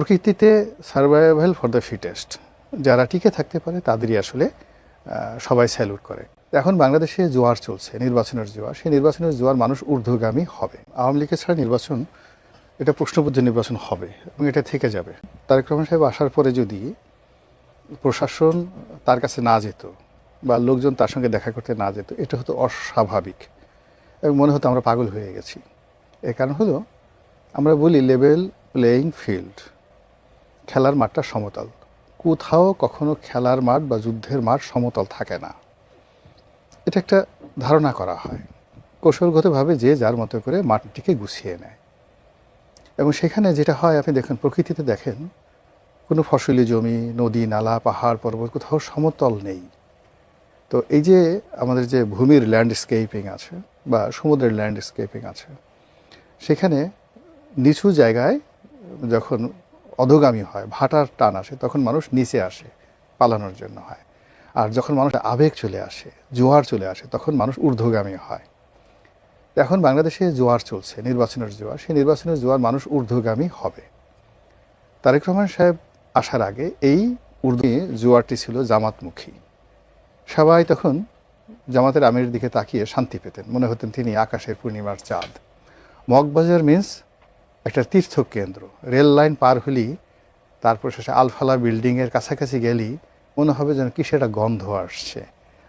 প্রকৃতিতে survival for the fittest, যারা টিকে থাকতে পারে তাদেরই আসলে সবাই স্যালুট করে। এখন বাংলাদেশে জোয়ার চলছে, নির্বাচনের জোয়ার। সেই নির্বাচনের জোয়ার মানুষ ঊর্ধ্বগামী হবে। আওয়ামী লীগের ছাড়া নির্বাচন, এটা প্রশ্নবুদ্ধ নির্বাচন হবে এবং এটা থেকে যাবে। তারেক রহমান সাহেব আসার পরে যদি প্রশাসন তার কাছে না যেত বা লোকজন তার সঙ্গে দেখা করতে না যেত, এটা হতো অস্বাভাবিক এবং মনে হতো আমরা পাগল হয়ে গেছি। এর কারণ হলো, আমরা বলি লেভেল প্লেয়িং ফিল্ড, খেলার মাঠটা সমতল। কোথাও কখনো খেলার মাঠ বা যুদ্ধের মাঠ সমতল থাকে না, এটা একটা ধারণা করা হয়। কৌশলগতভাবে যে যার মতো করে মাঠটিকে গুছিয়ে নেয় এবং সেখানে যেটা হয়, আপনি দেখেন প্রকৃতিতে দেখেন কোনো ফসলি জমি, নদী, নালা, পাহাড়, পর্বত কোথাও সমতল নেই। তো এই যে আমাদের যে ভূমির ল্যান্ডস্কেপিং আছে বা সমুদ্রের ল্যান্ডস্কেপিং আছে, সেখানে নিচু জায়গায় যখন অধোগামী হয়, ভাটার টান আসে, তখন মানুষ নিচে আসে, পালানোর জন্য হয়। আর যখন মানুষ আবেগ চলে আসে, জোয়ার চলে আসে, তখন মানুষ ঊর্ধ্বগামী হয়। এখন বাংলাদেশে জোয়ার চলছে, নির্বাচনের জোয়ার। সেই নির্বাচনের জোয়ার মানুষ ঊর্ধ্বগামী হবে। তারেক রহমান সাহেব আসার আগে এই জোয়ারটি ছিল জামাতমুখী। সবাই তখন জামাতের আমিরের দিকে তাকিয়ে শান্তি পেতেন, মনে হতেন তিনি আকাশের পূর্ণিমার চাঁদ। মগবাজার মিন্স একটা তীর্থকেন্দ্র। রেল লাইন পার হলেই, তারপর শেষে আলফালা বিল্ডিংয়ের কাছাকাছি গেলেই মনে হবে যেন কিসের একটা গন্ধ আসছে,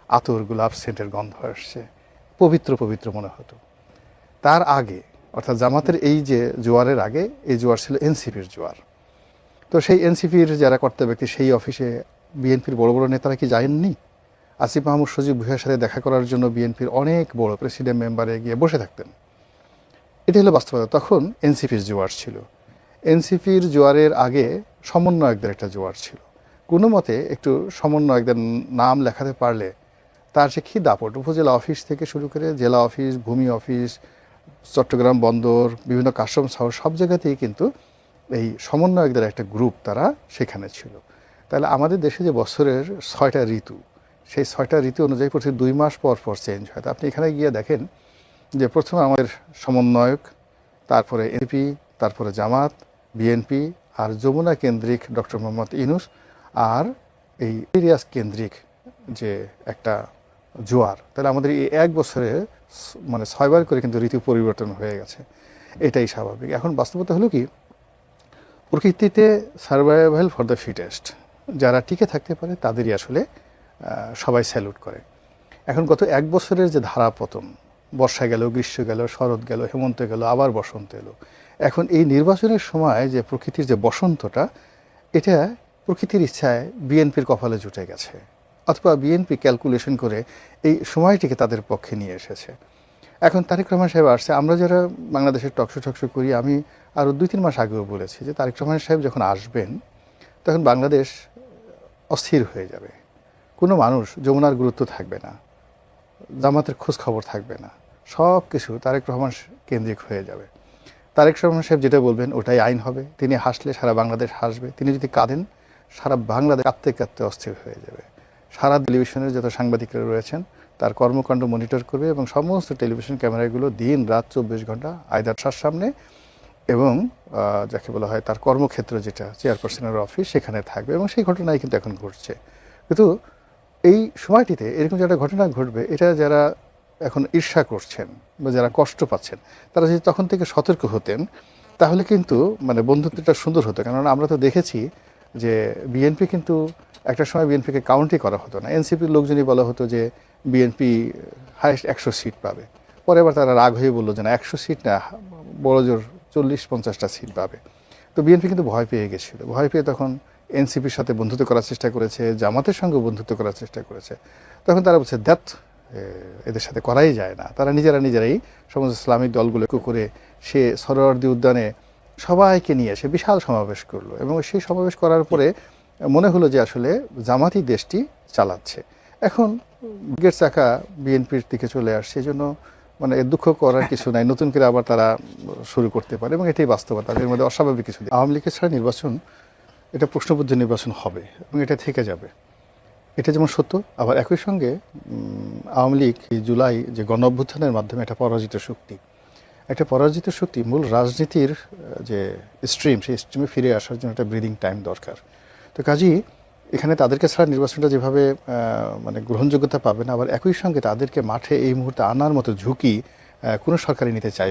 আতর, গোলাপ সেন্টের গন্ধ আসছে, পবিত্র পবিত্র মনে হতো। তার আগে, অর্থাৎ জামাতের এই যে জোয়ারের আগে, এই জোয়ার ছিল এনসিপির জোয়ার। তো সেই এনসিপির যারা কর্তা ব্যক্তি, সেই অফিসে বিএনপির বড় বড় নেতারা কি যায়নি? আসিফ মাহমুদ সজীব ভুঁইয়ার সাথে দেখা করার জন্য বিএনপির অনেক বড় প্রেসিডেন্ট মেম্বারে গিয়ে বসে থাকতেন। এটা হলো বাস্তবতা। তখন এনসিপির জোয়ার ছিল। এনসিপির জোয়ারের আগে সমন্বয়কদের একটা জোয়ার ছিল। কোনো মতে একটু সমন্বয়কদের নাম লেখাতে পারলে তার যে কী দাপট, উপজেলা অফিস থেকে শুরু করে জেলা অফিস, ভূমি অফিস, চট্টগ্রাম বন্দর, বিভিন্ন কাস্টমস হাউস, সব জায়গাতেই কিন্তু এই সমন্বয়কদের একটা গ্রুপ তারা সেখানে ছিল। তাহলে আমাদের দেশে যে বছরের 6টা ঋতু, সেই 6টা ঋতু অনুযায়ী প্রতি 2 মাস পর পর চেঞ্জ হয়। তো আপনি এখানে গিয়ে দেখেন যে প্রথমে আমাদের সমন্বয়ক, তারপরে এনপি, তারপরে জামাত, বিএনপি, আর যমুনা কেন্দ্রিক ডক্টর মোহাম্মদ ইউনূস, আর এই এরিয়াস কেন্দ্রিক যে একটা জোয়ার। তাহলে আমাদের এই এক বছরে মানে 6বার করে কিন্তু ঋতু পরিবর্তন হয়ে গেছে। এটাই স্বাভাবিক। এখন বাস্তবতা হলো কি, প্রকৃতিতে সার্ভাইভাল ফর দ্য ফিটেস্ট, যারা টিকে থাকতে পারে তাদেরই আসলে সবাই স্যালুট করে। এখন গত এক বছরের যে ধারাপতন, বর্ষা গেল, গ্রীষ্ম গেল, শরৎ গেল, হেমন্ত গেল, আবার বসন্ত এলো। এখন এই নির্বাচনের সময় যে প্রকৃতির যে বসন্তটা, এটা প্রকৃতির ইচ্ছায় বিএনপির কপালে জুটে গেছে, অথবা বিএনপি ক্যালকুলেশন করে এই সময়টিকে তাদের পক্ষে নিয়ে এসেছে। এখন তারেক রহমান সাহেব আসছে। আমরা যারা বাংলাদেশের টকশো করি, আমি আরও 2-3 মাস আগেও বলেছি যে তারেক রহমান সাহেব যখন আসবেন, তখন বাংলাদেশ অস্থির হয়ে যাবে। কোনো মানুষ যমুনার গুরুত্ব থাকবে না, জামাতের খোঁজ খবর থাকবে না, সব কিছু তারেক রহমান কেন্দ্রিক হয়ে যাবে। তারেক রহমান সাহেব যেটা বলবেন ওটাই আইন হবে। তিনি হাসলে সারা বাংলাদেশ হাসবে, তিনি যদি কাঁদেন সারা বাংলাদেশ কাঁদতে কাঁদতে অস্থির হয়ে যাবে। সারা টেলিভিশনের যত সাংবাদিকরা রয়েছেন তার কর্মকাণ্ড মনিটর করবে এবং সমস্ত টেলিভিশন ক্যামেরাগুলো দিন রাত 24 ঘন্টা আয়দার শাহর সামনে এবং যাকে বলা হয় তার কর্মক্ষেত্র, যেটা চেয়ারপারসনের অফিস, সেখানে থাকবে। এবং সেই ঘটনাই কিন্তু এখন ঘটছে। কিন্তু এই সময়টিতে এরকম যে একটা ঘটনা ঘটবে, এটা যারা এখন ঈর্ষা করছেন বা যারা কষ্ট পাচ্ছেন, তারা যদি তখন থেকে সতর্ক হতেন, তাহলে কিন্তু মানে বন্ধুত্বটা সুন্দর হতো। কেননা আমরা তো দেখেছি যে বিএনপি কিন্তু একটা সময় বিএনপিকে কাউন্টই করা হতো না। এনসিপির লোকজনই বলা হতো যে বিএনপি হাইয়েস্ট 100 সিট পাবে। পরে আবার তারা রাগ হয়ে বললো যে না, 100 সিট না, বড় জোর 40-50টা সিট পাবে। তো বিএনপি কিন্তু ভয় পেয়ে গেছিল। ভয় পেয়ে তখন এনসিপির সাথে বন্ধুত্ব করার চেষ্টা করেছে, জামাতের সঙ্গে বন্ধুত্ব করার চেষ্টা করেছে। তখন তারা বলছে দ্যাট এদের সাথে করাই যায় না। তারা নিজেরাই সমস্ত ইসলামিক দলগুলোকে করে সে সরোয়ার্দী উদ্যানে সবাইকে নিয়ে এসে বিশাল সমাবেশ করলো এবং সেই সমাবেশ করার পরে মনে হলো যে আসলে জামাতই দেশটি চালাচ্ছে। এখন বিগের চাকা বিএনপির দিকে চলে আসছে। এই জন্য মানে দুঃখ করার কিছু নাই, নতুন করে আবার তারা শুরু করতে পারে এবং এটাই বাস্তবতা। তাদের মধ্যে অস্বাভাবিক কিছু নেই। আওয়ামী লীগের ছাড়া নির্বাচন, এটা প্রশ্নবুদ্ধ নির্বাচন হবে এবং এটা থেকে যাবে। এটা যেমন সত্য, আবার একই সঙ্গে আওয়ামী লীগ জুলাই যে গণ অভ্যুত্থানের মাধ্যমে একটা পরাজিত শক্তি, একটা পরাজিত শক্তি মূল রাজনীতির যে স্ট্রিম, সেই স্ট্রিমে ফিরে আসার জন্য একটা ব্রিদিং টাইম দরকার। তো কাজেই এখানে তাদেরকে ছাড়া নির্বাচনটা যেভাবে মানে গ্রহণযোগ্যতা পাবে না, আবার একই সঙ্গে তাদেরকে মাঠে এই মুহূর্তে আনার মতো ঝুঁকি কোনো সরকারই নিতে চাইবে